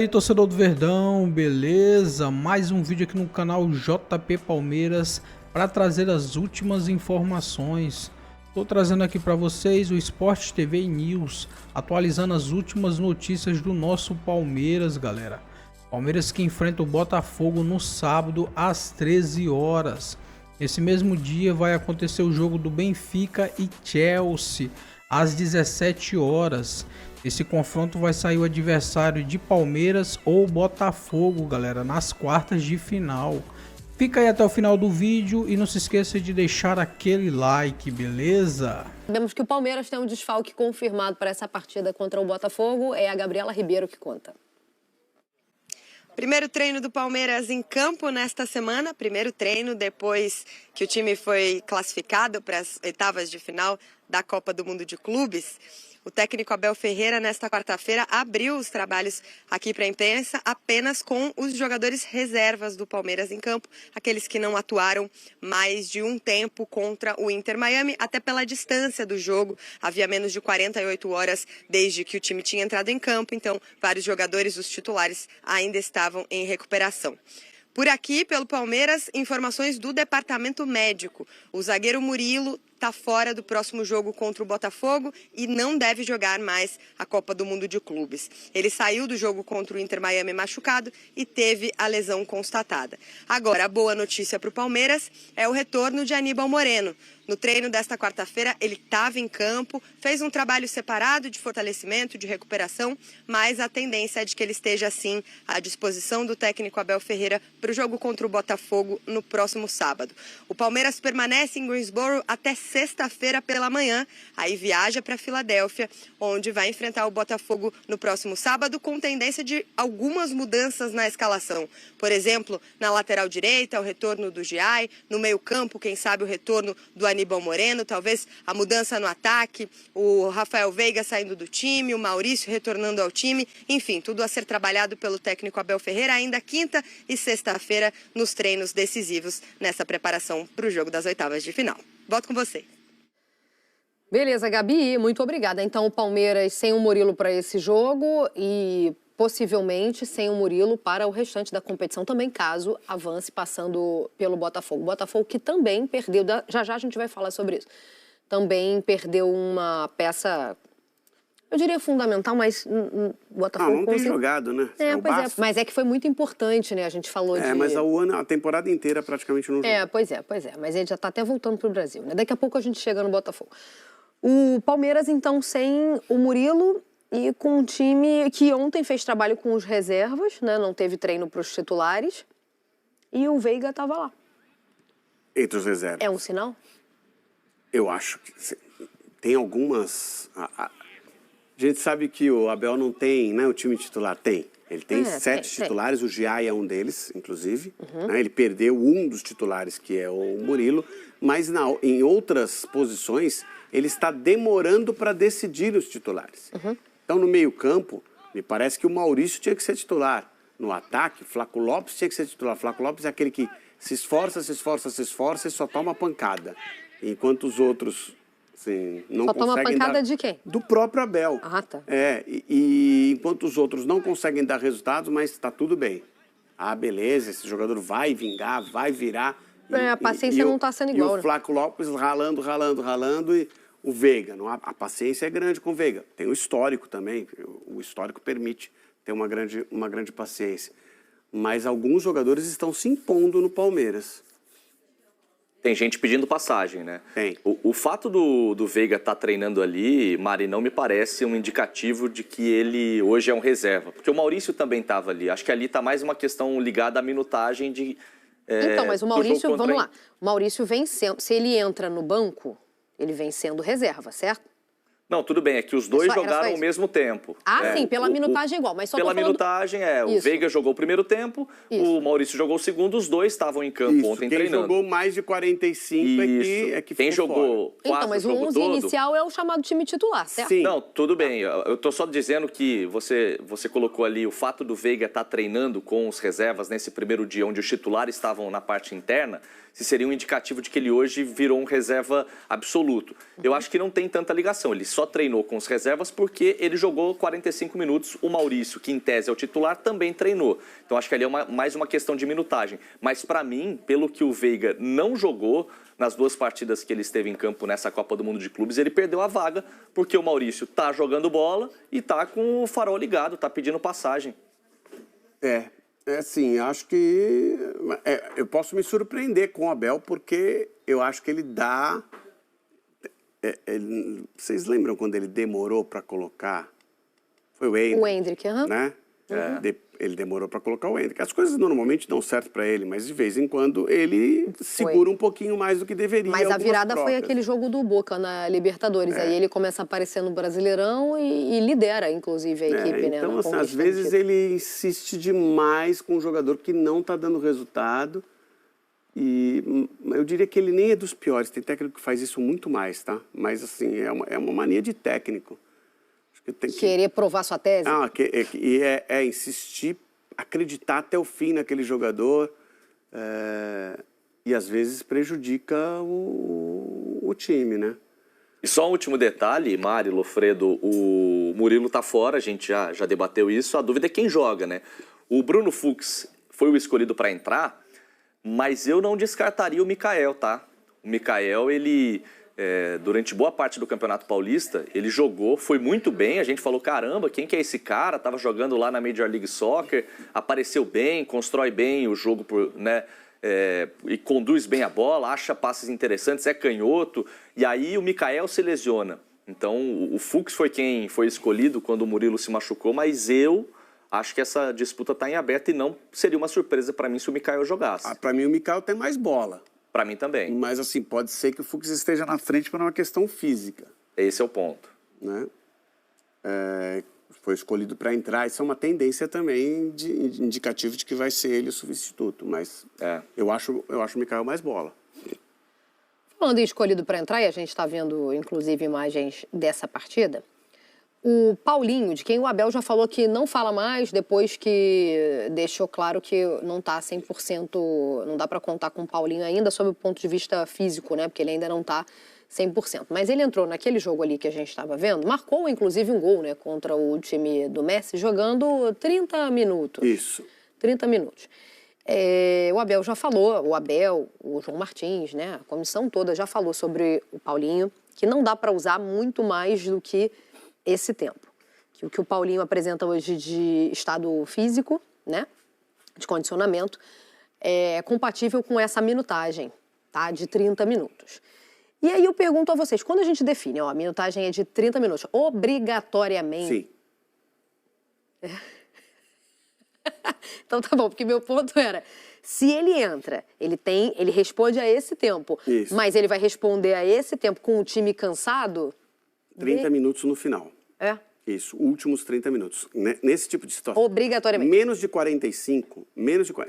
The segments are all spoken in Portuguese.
E aí, torcedor do Verdão, beleza? Mais um vídeo aqui no canal JP Palmeiras para trazer as últimas informações. Estou trazendo aqui para vocês o Sport TV News, atualizando as últimas notícias do nosso Palmeiras, galera. Palmeiras que enfrenta o Botafogo no sábado às 13 horas. Esse mesmo dia vai acontecer o jogo do Benfica e Chelsea às 17 horas. Esse confronto vai sair o adversário de Palmeiras ou Botafogo, galera, nas quartas de final. Fica aí até o final do vídeo e não se esqueça de deixar aquele like, beleza? Sabemos que o Palmeiras tem um desfalque confirmado para essa partida contra o Botafogo. É a Gabriela Ribeiro que conta. Primeiro treino do Palmeiras em campo nesta semana, primeiro treino depois que o time foi classificado para as oitavas de final da Copa do Mundo de Clubes. O técnico Abel Ferreira, nesta quarta-feira, abriu os trabalhos aqui para a imprensa apenas com os jogadores reservas do Palmeiras em campo, aqueles que não atuaram mais de um tempo contra o Inter Miami, até pela distância do jogo. Havia menos de 48 horas desde que o time tinha entrado em campo, então vários jogadores, os titulares, ainda estavam em recuperação. Por aqui, pelo Palmeiras, informações do departamento médico. O zagueiro Murilo está fora do próximo jogo contra o Botafogo e não deve jogar mais a Copa do Mundo de Clubes. Ele saiu do jogo contra o Inter Miami machucado e teve a lesão constatada. Agora, a boa notícia para o Palmeiras é o retorno de Aníbal Moreno. No treino desta quarta-feira, ele estava em campo, fez um trabalho separado de fortalecimento, de recuperação, mas a tendência é de que ele esteja, sim, à disposição do técnico Abel Ferreira para o jogo contra o Botafogo no próximo sábado. O Palmeiras permanece em Greensboro até sexta-feira pela manhã, aí viaja para Filadélfia, onde vai enfrentar o Botafogo no próximo sábado, com tendência de algumas mudanças na escalação. Por exemplo, na lateral direita, o retorno do Giai, no meio-campo, quem sabe o retorno do Aníbal Moreno, talvez a mudança no ataque, o Rafael Veiga saindo do time, o Maurício retornando ao time, enfim, tudo a ser trabalhado pelo técnico Abel Ferreira ainda quinta e sexta-feira nos treinos decisivos nessa preparação para o jogo das oitavas de final. Volto com você. Beleza, Gabi, muito obrigada. Então, o Palmeiras sem o Murilo para esse jogo e possivelmente sem o Murilo para o restante da competição também, caso avance passando pelo Botafogo. O Botafogo que também perdeu, já a gente vai falar sobre isso, também perdeu uma peça, eu diria fundamental, mas o Botafogo... não tem jogado, né? Pois é, mas é que foi muito importante, né? A gente falou de... mas a temporada inteira praticamente não jogou. Pois é. Mas ele já está até voltando para o Brasil, né? Daqui a pouco a gente chega no Botafogo. O Palmeiras, então, sem o Murilo e com um time que ontem fez trabalho com os reservas, né? Não teve treino para os titulares. E o Veiga estava lá. Entre os reservas. É um sinal? Eu acho que tem algumas... A gente sabe que o Abel não tem, né? O time titular tem. Ele tem 7 titulares, o Giai é um deles, inclusive. Né? Ele perdeu um dos titulares, que é o Murilo. Mas em outras posições, ele está demorando para decidir os titulares. Então, no meio-campo, me parece que o Maurício tinha que ser titular. No ataque, Flaco Lopes tinha que ser titular. Flaco Lopes é aquele que se esforça e só toma pancada. Enquanto os outros... Assim, não só toma pancada de quem? Do próprio Abel. Ah, tá. E enquanto os outros não conseguem dar resultados, mas está tudo bem. Ah, beleza, esse jogador vai vingar, vai virar. A paciência não está sendo igual, né? E o Flaco Lopes ralando, e o Veiga. A paciência é grande com o Veiga. Tem o histórico também, o histórico permite ter uma grande paciência. Mas alguns jogadores estão se impondo no Palmeiras. Tem gente pedindo passagem, né? Tem. O fato do Veiga estar treinando ali, Mari, não me parece um indicativo de que ele hoje é um reserva. Porque o Maurício também estava ali. Acho que ali está mais uma questão ligada à minutagem de... Então, mas o Maurício, vamos lá. O Maurício vem sendo... Se ele entra no banco, ele vem sendo reserva, certo? Não, tudo bem, é que os dois jogaram ao mesmo tempo. Sim, pela minutagem igual, mas só pela minutagem, o Veiga jogou o primeiro tempo, o Maurício jogou o segundo, os dois estavam em campo ontem treinando. Quem jogou mais de 45 é que quem jogou fora. Quase mas o jogo 11 inicial é o chamado time titular, certo? Sim. Não, tudo bem, eu tô só dizendo que você colocou ali o fato do Veiga estar treinando com os reservas nesse primeiro dia, onde os titulares estavam na parte interna, se seria um indicativo de que ele hoje virou um reserva absoluto. Eu acho que não tem tanta ligação, ele só só treinou com os reservas porque ele jogou 45 minutos. O Maurício, que em tese é o titular, também treinou. Então acho que ali é mais uma questão de minutagem. Mas para mim, pelo que o Veiga não jogou nas 2 partidas que ele esteve em campo nessa Copa do Mundo de Clubes, ele perdeu a vaga porque o Maurício tá jogando bola e tá com o farol ligado, tá pedindo passagem. Assim, acho que eu posso me surpreender com o Abel, porque eu acho que ele dá... vocês lembram quando ele demorou para colocar? Foi o Endrick. O Endrick, né? Ele demorou para colocar o Endrick. As coisas normalmente dão certo para ele, mas de vez em quando ele segura um pouquinho mais do que deveria. Mas a virada foi aquele jogo do Boca na Libertadores. Aí ele começa a aparecer no Brasileirão e lidera, inclusive, a equipe. Então, né, assim, às vezes ele insiste demais com um jogador que não está dando resultado. E eu diria que ele nem é dos piores. Tem técnico que faz isso muito mais, tá? Mas, assim, é uma mania de técnico. Querer provar sua tese? Insistir, acreditar até o fim naquele jogador, e às vezes prejudica o time, né? E só um último detalhe, Mari, Lofredo, o Murilo tá fora, a gente já debateu isso, a dúvida é quem joga, né? O Bruno Fux foi o escolhido para entrar, mas eu não descartaria o Mikael, tá? O Mikael, ele... durante boa parte do Campeonato Paulista, ele jogou, foi muito bem, a gente falou, caramba, quem que é esse cara? Tava jogando lá na Major League Soccer, apareceu bem, constrói bem o jogo, né? E conduz bem a bola, acha passes interessantes, é canhoto, e aí o Mikael se lesiona. Então, o Fux foi quem foi escolhido quando o Murilo se machucou, mas eu acho que essa disputa está em aberto e não seria uma surpresa para mim se o Mikael jogasse. Para mim, o Mikael tem mais bola. Para mim também. Mas, assim, pode ser que o Fux esteja na frente para uma questão física. Esse é o ponto. Né? Foi escolhido para entrar. Isso é uma tendência também indicativa de que vai ser ele o substituto. Mas eu acho o Mikael mais bola. Falando em escolhido para entrar, e a gente está vendo, inclusive, imagens dessa partida, o Paulinho, de quem o Abel já falou que não fala mais, depois que deixou claro que não está 100%, não dá para contar com o Paulinho ainda sob o ponto de vista físico, né? Porque ele ainda não está 100%. Mas ele entrou naquele jogo ali que a gente estava vendo, marcou inclusive um gol, né? Contra o time do Messi, jogando 30 minutos. Isso. 30 minutos. O Abel já falou, o João Martins, né? A comissão toda já falou sobre o Paulinho, que não dá para usar muito mais do que esse tempo. Que o que o Paulinho apresenta hoje de estado físico, né, de condicionamento, é compatível com essa minutagem, tá, de 30 minutos. E aí eu pergunto a vocês, quando a gente define, a minutagem é de 30 minutos, obrigatoriamente... Sim. Então tá bom, porque meu ponto era, se ele entra, ele responde a esse tempo, Isso. mas ele vai responder a esse tempo com o time cansado... 30 minutos no final. Isso, últimos 30 minutos. Nesse tipo de situação. Obrigatoriamente. Menos de 45,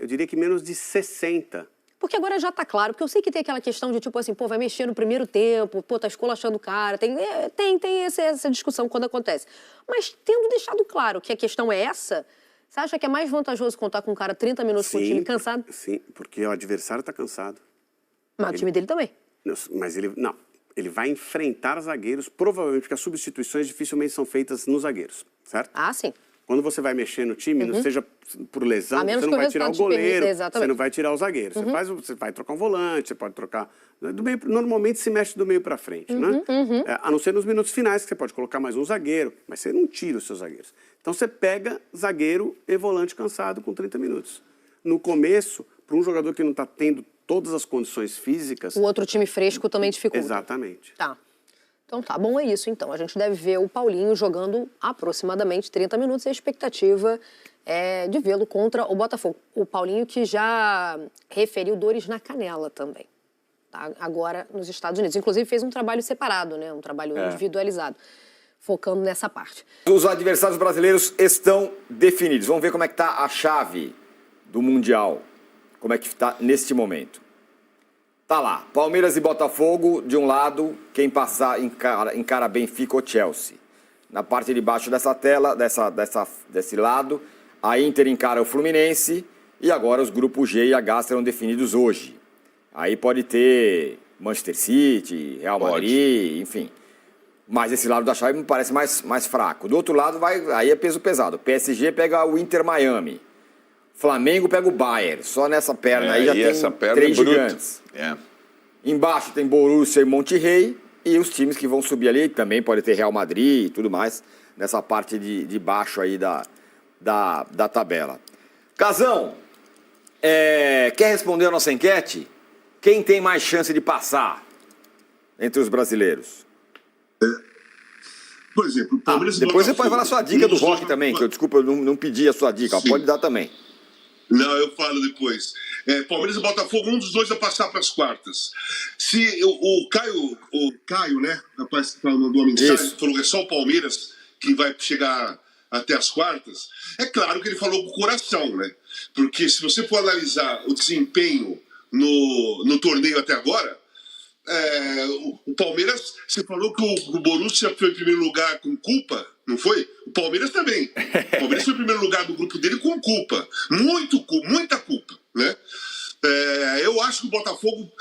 eu diria que menos de 60. Porque agora já tá claro, porque eu sei que tem aquela questão de tipo assim, vai mexer no primeiro tempo, tá esculachando o cara, tem essa discussão quando acontece. Mas tendo deixado claro que a questão é essa, você acha que é mais vantajoso contar com um cara 30 minutos com o time cansado? Sim, porque o adversário tá cansado. Mas o time dele também. Mas ele vai enfrentar zagueiros, provavelmente porque as substituições dificilmente são feitas nos zagueiros, certo? Ah, sim. Quando você vai mexer no time, não seja por lesão, você não vai tirar o goleiro, você não vai tirar o zagueiro. Você vai trocar um volante, você pode trocar... Normalmente se mexe do meio para frente, né? A não ser nos minutos finais, que você pode colocar mais um zagueiro, mas você não tira os seus zagueiros. Então você pega zagueiro e volante cansado com 30 minutos. No começo, para um jogador que não está tendo todas as condições físicas... O outro time fresco também dificulta. Exatamente. Tá. Então tá, bom, é isso então. A gente deve ver o Paulinho jogando aproximadamente 30 minutos e a expectativa é de vê-lo contra o Botafogo. O Paulinho que já referiu dores na canela também, tá? Agora nos Estados Unidos. Inclusive fez um trabalho separado, né? Um trabalho individualizado, focando nessa parte. Os adversários brasileiros estão definidos. Vamos ver como é que tá a chave do Mundial. Como é que está neste momento. Tá lá, Palmeiras e Botafogo, de um lado, quem passar encara Benfica ou Chelsea. Na parte de baixo dessa tela, desse lado, a Inter encara o Fluminense e agora os grupos G e H serão definidos hoje. Aí pode ter Manchester City, Real Madrid, enfim. Mas esse lado da chave me parece mais fraco. Do outro lado, aí é peso pesado. O PSG pega o Inter Miami. Flamengo pega o Bayern. Só nessa perna aí já tem 3 gigantes. Embaixo tem Borussia e Monterrey. E os times que vão subir ali também pode ter Real Madrid e tudo mais. Nessa parte de baixo aí da tabela. Casão, quer responder a nossa enquete? Quem tem mais chance de passar entre os brasileiros? Por exemplo, o Palmeiras depois você pode falar a sua dica do Rock também, que eu não pedi a sua dica. Pode dar também. Não, eu falo depois. Palmeiras e Botafogo, um dos dois vai passar para as quartas. Se o Caio, né, rapaz que mandou uma mensagem, falou que é só o Palmeiras que vai chegar até as quartas, é claro que ele falou com o coração, né? Porque se você for analisar o desempenho no torneio até agora, o Palmeiras, você falou que o Borussia foi em primeiro lugar com culpa, não foi? O Palmeiras também. O Palmeiras foi em primeiro lugar do grupo dele com culpa. Muita culpa, né? Eu acho que o Botafogo,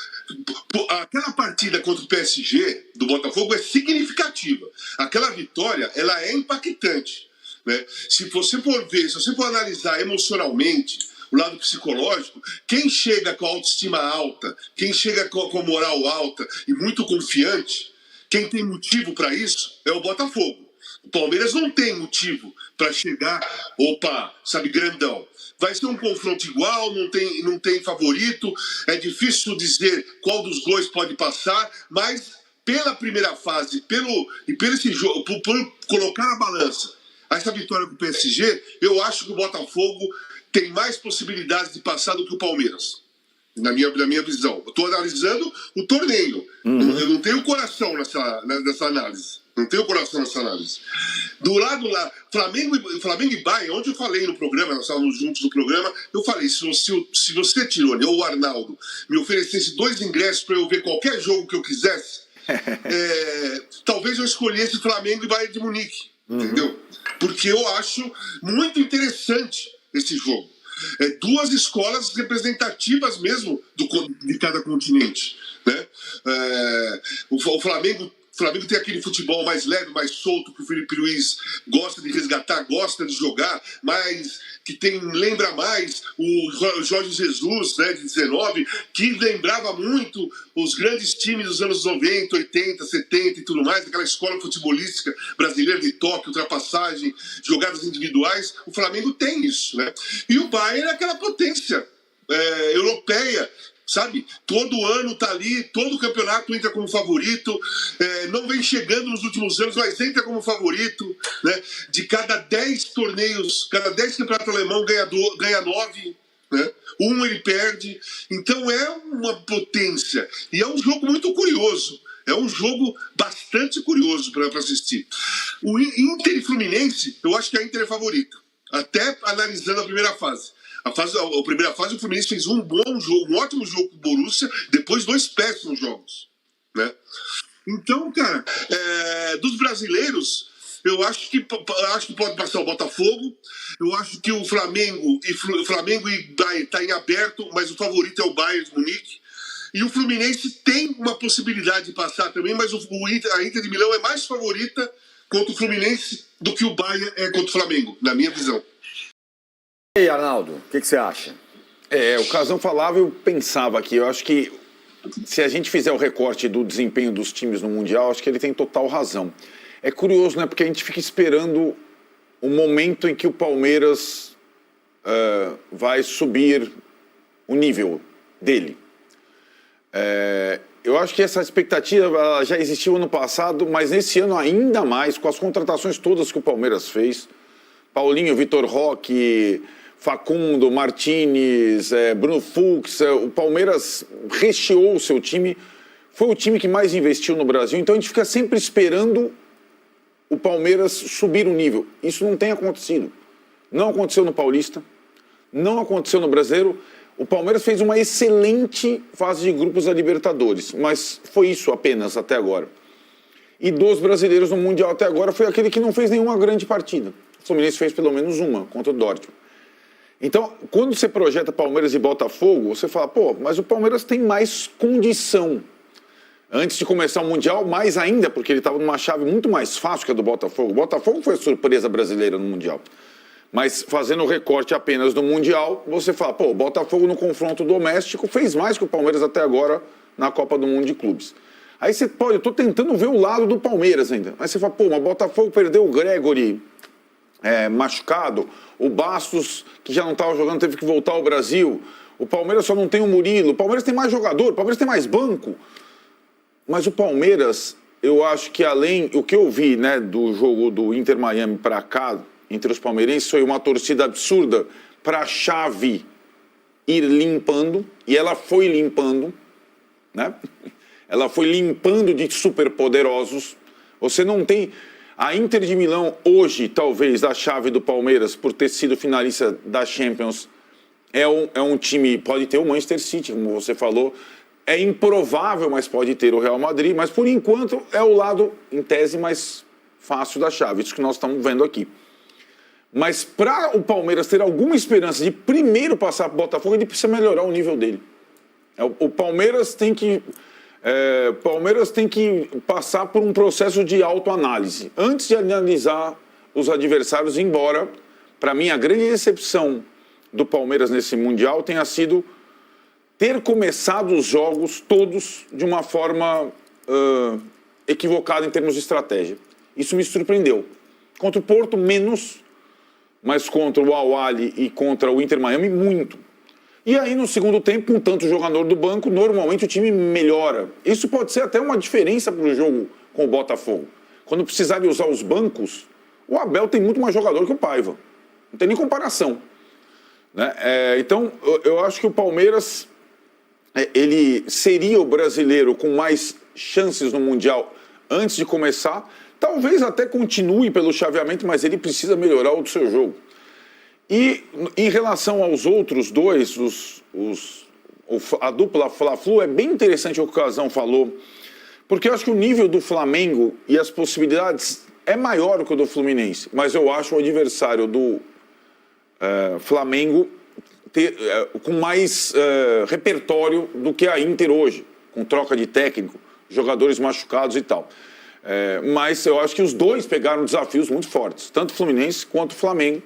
aquela partida contra o PSG do Botafogo é significativa. Aquela vitória, ela é impactante, né? Se você for analisar emocionalmente, o lado psicológico, quem chega com a autoestima alta, quem chega com a moral alta e muito confiante, quem tem motivo para isso é o Botafogo. O Palmeiras não tem motivo para chegar, grandão. Vai ser um confronto igual, não tem favorito, é difícil dizer qual dos dois pode passar, mas pela primeira fase, pelo esse jogo, por colocar na balança essa vitória com o PSG, eu acho que o Botafogo tem mais possibilidades de passar do que o Palmeiras, na minha visão. Eu estou analisando o torneio. Eu não tenho coração nessa análise. Não tenho coração nessa análise. Do lado lá, Flamengo e Bayern, onde eu falei no programa, nós estávamos juntos no programa, eu falei, se você, Tirone, ou o Arnaldo, me oferecesse 2 ingressos para eu ver qualquer jogo que eu quisesse, talvez eu escolhesse Flamengo e Bayern de Munique. Entendeu? Porque eu acho muito interessante esse jogo. 2 escolas representativas mesmo de cada continente, né? O Flamengo tem aquele futebol mais leve, mais solto, que o Felipe Luiz gosta de resgatar, gosta de jogar, mas que lembra mais o Jorge Jesus, né, de 19, que lembrava muito os grandes times dos anos 90, 80, 70 e tudo mais, aquela escola futebolística brasileira de toque, ultrapassagem, jogadas individuais. O Flamengo tem isso, né? E o Bayern é aquela potência europeia, sabe? Todo ano tá ali, todo campeonato entra como favorito, não vem chegando nos últimos anos, mas entra como favorito, né? De cada 10 torneios, cada 10 campeonatos alemão ganha 9, né? Um ele perde. Então é uma potência. E é um jogo muito curioso. É um jogo bastante curioso para assistir. O Inter e Fluminense, eu acho que a Inter é favorita. Até analisando a primeira fase. A primeira fase, o Fluminense fez um bom jogo, um ótimo jogo com o Borussia, depois 2 péssimos jogos, né? Então, cara, dos brasileiros, eu acho que pode passar o Botafogo. Eu acho que o Flamengo e Bayern tá em aberto, mas o favorito é o Bayern de Munique. E o Fluminense tem uma possibilidade de passar também, mas a Inter de Milão é mais favorita contra o Fluminense do que o Bayern é contra o Flamengo, na minha visão. E aí, Arnaldo, o que você acha? O Casão falava e eu pensava aqui. Eu acho que se a gente fizer o recorte do desempenho dos times no Mundial, acho que ele tem total razão. É curioso, né? Porque a gente fica esperando o momento em que o Palmeiras vai subir o nível dele. Eu acho que essa expectativa já existiu ano passado, mas nesse ano ainda mais, com as contratações todas que o Palmeiras fez. Paulinho, Vitor Roque, Facundo, Martínez, Bruno Fux, o Palmeiras recheou o seu time, foi o time que mais investiu no Brasil, então a gente fica sempre esperando o Palmeiras subir o nível. Isso não tem acontecido. Não aconteceu no Paulista, não aconteceu no Brasileiro. O Palmeiras fez uma excelente fase de grupos da Libertadores, mas foi isso apenas até agora. E dos brasileiros no Mundial até agora foi aquele que não fez nenhuma grande partida. O Fluminense fez pelo menos uma contra o Dortmund. Então, quando você projeta Palmeiras e Botafogo, você fala, mas o Palmeiras tem mais condição Antes de começar o Mundial, mais ainda, porque ele estava numa chave muito mais fácil que a do Botafogo. O Botafogo foi a surpresa brasileira no Mundial. Mas fazendo o recorte apenas do Mundial, você fala, pô, o Botafogo no confronto doméstico fez mais que o Palmeiras até agora na Copa do Mundo de Clubes. Aí você pode, eu tô tentando ver o lado do Palmeiras ainda. Aí você fala, pô, mas o Botafogo perdeu o Gregory machucado, o Bastos, que já não estava jogando, teve que voltar ao Brasil. O Palmeiras só não tem o Murilo. O Palmeiras tem mais jogador, o Palmeiras tem mais banco. Mas o Palmeiras, eu acho que além, o que eu vi, né, do jogo do Inter Miami para cá, entre os palmeirenses, foi uma torcida absurda para a chave ir limpando, e ela foi limpando, né? Ela foi limpando de superpoderosos. Você não tem... A Inter de Milão hoje, talvez, da chave do Palmeiras, por ter sido finalista da Champions, é um time... Pode ter o Manchester City, como você falou. É improvável, mas pode ter o Real Madrid. Mas, por enquanto, é o lado, em tese, mais fácil da chave. Isso que nós estamos vendo aqui. Mas para o Palmeiras ter alguma esperança de primeiro passar para o Botafogo, ele precisa melhorar o nível dele. O Palmeiras tem que... Palmeiras tem que passar por um processo de autoanálise antes de analisar os adversários, embora, para mim, a grande decepção do Palmeiras nesse Mundial tenha sido ter começado os jogos todos de uma forma equivocada em termos de estratégia. Isso me surpreendeu. Contra o Porto, menos, mas contra o Al-Ahly e contra o Inter Miami, muito. E aí, no segundo tempo, com tanto jogador do banco, normalmente o time melhora. Isso pode ser até uma diferença para o jogo com o Botafogo. Quando precisar de usar os bancos, o Abel tem muito mais jogador que o Paiva. Não tem nem comparação. Né? Então, eu acho que o Palmeiras, ele seria o brasileiro com mais chances no Mundial antes de começar. Talvez até continue pelo chaveamento, mas ele precisa melhorar o seu jogo. E em relação aos outros dois, a dupla Fla-Flu, é bem interessante o que o Casão falou, porque eu acho que o nível do Flamengo e as possibilidades é maior que o do Fluminense, mas eu acho o adversário do Flamengo com mais repertório do que a Inter hoje, com troca de técnico, jogadores machucados e tal. Mas eu acho que os dois pegaram desafios muito fortes, tanto o Fluminense quanto o Flamengo.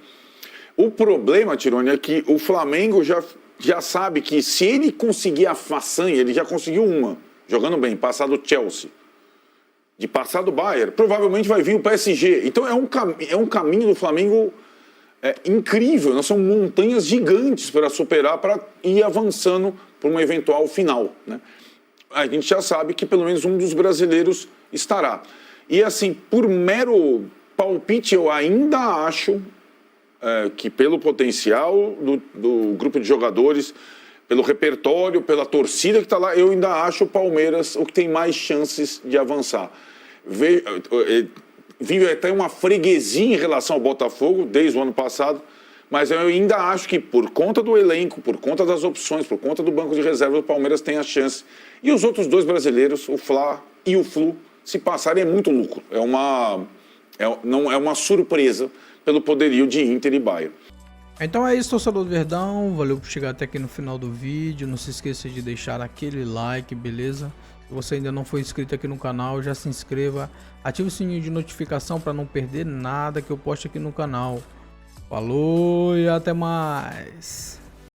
O problema, Tironi, é que o Flamengo já sabe que se ele conseguir a façanha, ele já conseguiu uma, jogando bem, passar do Chelsea, de passar do Bayern, provavelmente vai vir o PSG. Então é um caminho do Flamengo incrível, nós são montanhas gigantes para superar, para ir avançando para uma eventual final. Né? A gente já sabe que pelo menos um dos brasileiros estará. E assim, por mero palpite, eu ainda acho... que pelo potencial do grupo de jogadores, pelo repertório, pela torcida que está lá, eu ainda acho o Palmeiras o que tem mais chances de avançar. Vive até uma freguesia em relação ao Botafogo, desde o ano passado, mas eu ainda acho que por conta do elenco, por conta das opções, por conta do banco de reserva, o Palmeiras tem a chance. E os outros dois brasileiros, o Fla e o Flu, se passarem é muito lucro. Não é uma surpresa pelo poderio de Inter e Bayern. Então é isso, torcedor do Verdão. Valeu por chegar até aqui no final do vídeo. Não se esqueça de deixar aquele like, beleza? Se você ainda não for inscrito aqui no canal, já se inscreva. Ative o sininho de notificação para não perder nada que eu poste aqui no canal. Falou e até mais!